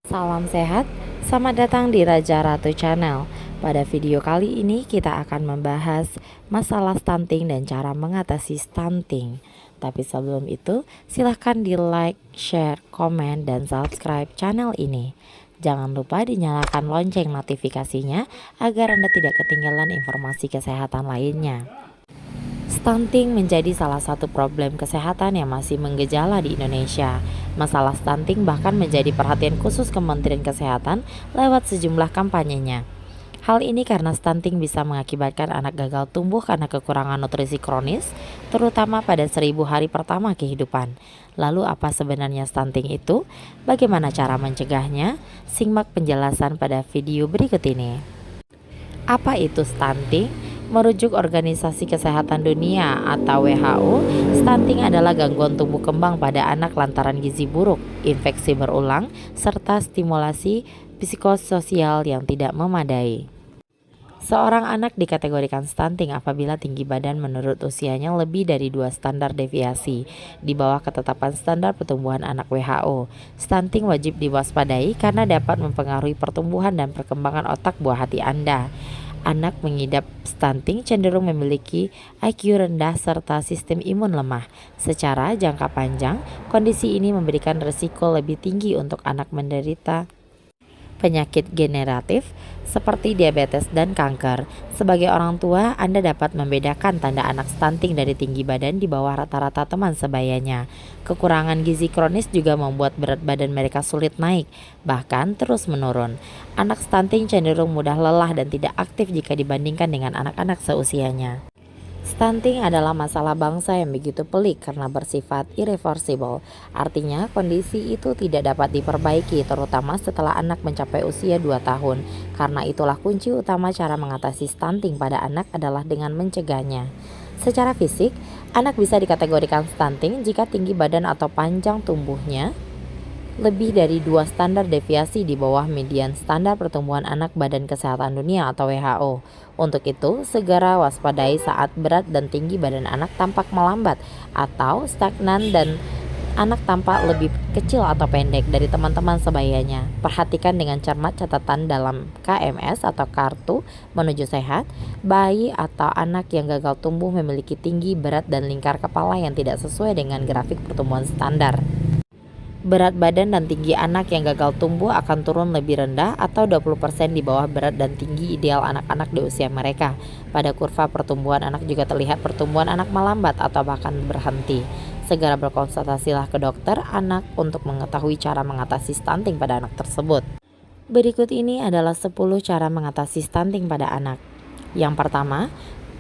Salam sehat, selamat datang di Raja Ratu Channel. Pada video kali ini kita akan membahas masalah stunting dan cara mengatasi stunting. Tapi sebelum itu, silahkan di like, share, komen, dan subscribe channel ini. Jangan lupa dinyalakan lonceng notifikasinya agar Anda tidak ketinggalan informasi kesehatan lainnya. Stunting menjadi salah satu problem kesehatan yang masih menggejala di Indonesia. Masalah stunting bahkan menjadi perhatian khusus Kementerian Kesehatan lewat sejumlah kampanyenya. Hal ini karena stunting bisa mengakibatkan anak gagal tumbuh karena kekurangan nutrisi kronis, terutama pada 1000 hari pertama kehidupan. Lalu apa sebenarnya stunting itu? Bagaimana cara mencegahnya? Simak penjelasan pada video berikut ini. Apa itu stunting? Merujuk Organisasi Kesehatan Dunia atau WHO, stunting adalah gangguan tumbuh kembang pada anak lantaran gizi buruk, infeksi berulang, serta stimulasi psikososial yang tidak memadai. Seorang anak dikategorikan stunting apabila tinggi badan menurut usianya lebih dari 2 standar deviasi di bawah ketetapan standar pertumbuhan anak WHO. Stunting wajib diwaspadai karena dapat mempengaruhi pertumbuhan dan perkembangan otak buah hati Anda. Anak mengidap stunting cenderung memiliki IQ rendah serta sistem imun lemah. Secara jangka panjang, kondisi ini memberikan risiko lebih tinggi untuk anak menderita penyakit generatif seperti diabetes dan kanker. Sebagai orang tua, Anda dapat membedakan tanda anak stunting dari tinggi badan di bawah rata-rata teman sebayanya. Kekurangan gizi kronis juga membuat berat badan mereka sulit naik, bahkan terus menurun. Anak stunting cenderung mudah lelah dan tidak aktif jika dibandingkan dengan anak-anak seusianya. Stunting adalah masalah bangsa yang begitu pelik karena bersifat irreversible. Artinya kondisi itu tidak dapat diperbaiki terutama setelah anak mencapai usia 2 tahun. Karena itulah kunci utama cara mengatasi stunting pada anak adalah dengan mencegahnya. Secara fisik, anak bisa dikategorikan stunting jika tinggi badan atau panjang tubuhnya lebih dari 2 standar deviasi di bawah median standar pertumbuhan anak Badan Kesehatan Dunia atau WHO. Untuk itu, segera waspadai saat berat dan tinggi badan anak tampak melambat atau stagnan dan anak tampak lebih kecil atau pendek dari teman-teman sebayanya. Perhatikan dengan cermat catatan dalam KMS atau Kartu Menuju Sehat. Bayi atau anak yang gagal tumbuh memiliki tinggi, berat, dan lingkar kepala yang tidak sesuai dengan grafik pertumbuhan standar. Berat badan dan tinggi anak yang gagal tumbuh akan turun lebih rendah atau 20% di bawah berat dan tinggi ideal anak-anak di usia mereka. Pada kurva pertumbuhan anak juga terlihat pertumbuhan anak melambat atau bahkan berhenti. Segera berkonsultasilah ke dokter anak untuk mengetahui cara mengatasi stunting pada anak tersebut. Berikut ini adalah 10 cara mengatasi stunting pada anak. Yang pertama,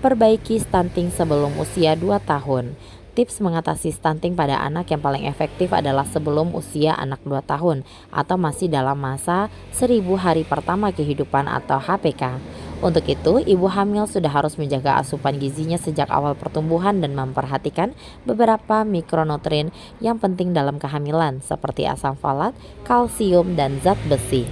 perbaiki stunting sebelum usia 2 tahun. Tips mengatasi stunting pada anak yang paling efektif adalah sebelum usia anak 2 tahun atau masih dalam masa 1000 hari pertama kehidupan atau HPK. Untuk itu, ibu hamil sudah harus menjaga asupan gizinya sejak awal pertumbuhan dan memperhatikan beberapa mikronutrien yang penting dalam kehamilan seperti asam folat, kalsium, dan zat besi.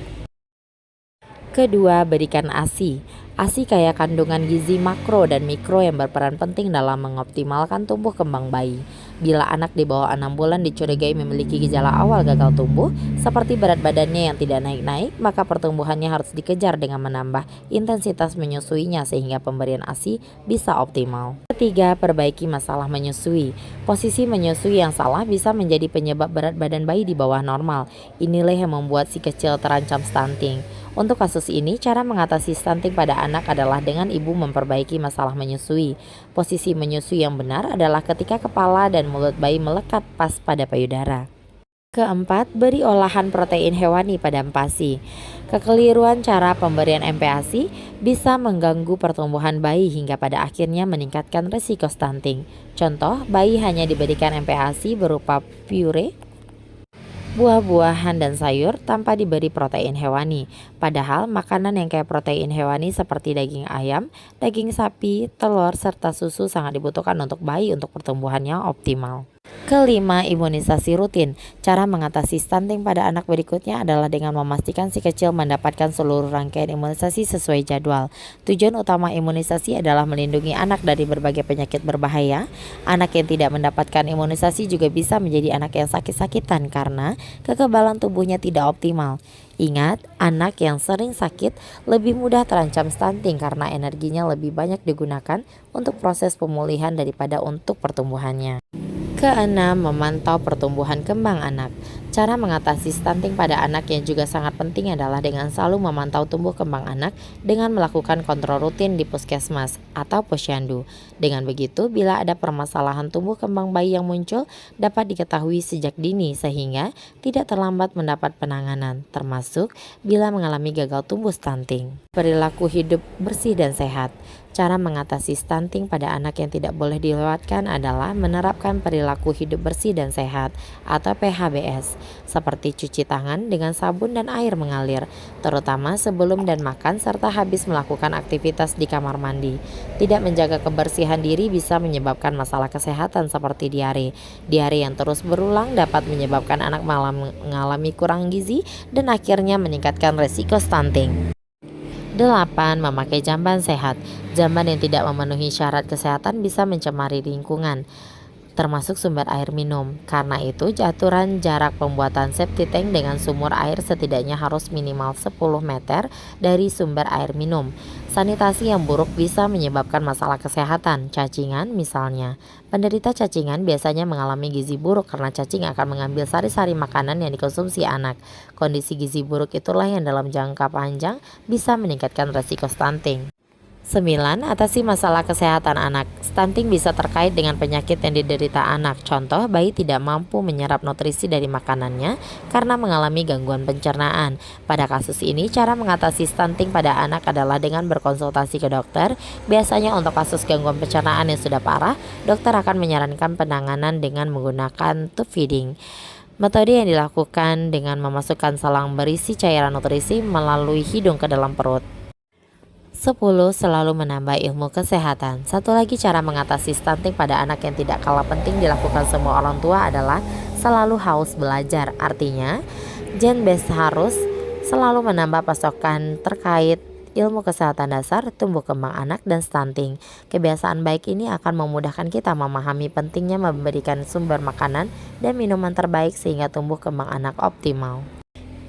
Kedua, berikan ASI. ASI kaya kandungan gizi makro dan mikro yang berperan penting dalam mengoptimalkan tumbuh kembang bayi. Bila anak di bawah 6 bulan dicurigai memiliki gejala awal gagal tumbuh, seperti berat badannya yang tidak naik-naik, maka pertumbuhannya harus dikejar dengan menambah intensitas menyusuinya sehingga pemberian ASI bisa optimal. Ketiga, perbaiki masalah menyusui. Posisi menyusui yang salah bisa menjadi penyebab berat badan bayi di bawah normal. Inilah yang membuat si kecil terancam stunting. Untuk kasus ini, cara mengatasi stunting pada anak adalah dengan ibu memperbaiki masalah menyusui. Posisi menyusui yang benar adalah ketika kepala dan mulut bayi melekat pas pada payudara. Keempat, beri olahan protein hewani pada MPASI. Kekeliruan cara pemberian MPASI bisa mengganggu pertumbuhan bayi hingga pada akhirnya meningkatkan risiko stunting. Contoh, bayi hanya diberikan MPASI berupa pure, buah-buahan dan sayur tanpa diberi protein hewani. Padahal makanan yang kaya protein hewani seperti daging ayam, daging sapi, telur, serta susu sangat dibutuhkan untuk bayi untuk pertumbuhannya optimal. Kelima, imunisasi rutin. Cara mengatasi stunting pada anak berikutnya adalah dengan memastikan si kecil mendapatkan seluruh rangkaian imunisasi sesuai jadwal. Tujuan utama imunisasi adalah melindungi anak dari berbagai penyakit berbahaya. Anak yang tidak mendapatkan imunisasi juga bisa menjadi anak yang sakit-sakitan karena kekebalan tubuhnya tidak optimal. Ingat, anak yang sering sakit lebih mudah terancam stunting karena energinya lebih banyak digunakan untuk proses pemulihan daripada untuk pertumbuhannya. Keenam, memantau pertumbuhan kembang anak. Cara mengatasi stunting pada anak yang juga sangat penting adalah dengan selalu memantau tumbuh kembang anak dengan melakukan kontrol rutin di puskesmas atau posyandu. Dengan begitu, bila ada permasalahan tumbuh kembang bayi yang muncul dapat diketahui sejak dini sehingga tidak terlambat mendapat penanganan, termasuk bila mengalami gagal tumbuh stunting. Perilaku hidup bersih dan sehat. Cara mengatasi stunting pada anak yang tidak boleh dilewatkan adalah menerapkan perilaku hidup bersih dan sehat atau PHBS, seperti cuci tangan dengan sabun dan air mengalir, terutama sebelum dan makan serta habis melakukan aktivitas di kamar mandi. Tidak menjaga kebersihan diri bisa menyebabkan masalah kesehatan seperti diare. Diare yang terus berulang dapat menyebabkan anak malah mengalami kurang gizi dan akhirnya meningkatkan resiko stunting. 8. Memakai jamban sehat. Jamban yang tidak memenuhi syarat kesehatan bisa mencemari lingkungan, termasuk sumber air minum. Karena itu, aturan jarak pembuatan septic tank dengan sumur air setidaknya harus minimal 10 meter dari sumber air minum. Sanitasi yang buruk bisa menyebabkan masalah kesehatan, cacingan misalnya. Penderita cacingan biasanya mengalami gizi buruk karena cacing akan mengambil sari-sari makanan yang dikonsumsi anak. Kondisi gizi buruk itulah yang dalam jangka panjang bisa meningkatkan resiko stunting. 9. Atasi masalah kesehatan anak. Stunting bisa terkait dengan penyakit yang diderita anak. Contoh, bayi tidak mampu menyerap nutrisi dari makanannya karena mengalami gangguan pencernaan. Pada kasus ini, cara mengatasi stunting pada anak adalah dengan berkonsultasi ke dokter. Biasanya untuk kasus gangguan pencernaan yang sudah parah, dokter akan menyarankan penanganan dengan menggunakan tube feeding. Metode yang dilakukan dengan memasukkan selang berisi cairan nutrisi melalui hidung ke dalam perut. 10. Selalu menambah ilmu kesehatan. Satu lagi cara mengatasi stunting pada anak yang tidak kalah penting dilakukan semua orang tua adalah selalu haus belajar. Artinya, Gen Best harus selalu menambah pasokan terkait ilmu kesehatan dasar, tumbuh kembang anak, dan stunting. Kebiasaan baik ini akan memudahkan kita memahami pentingnya memberikan sumber makanan dan minuman terbaik sehingga tumbuh kembang anak optimal.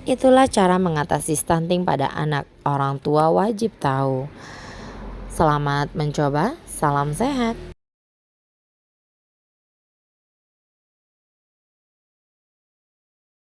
Itulah cara mengatasi stunting pada anak. Orang tua wajib tahu. Selamat mencoba, salam sehat.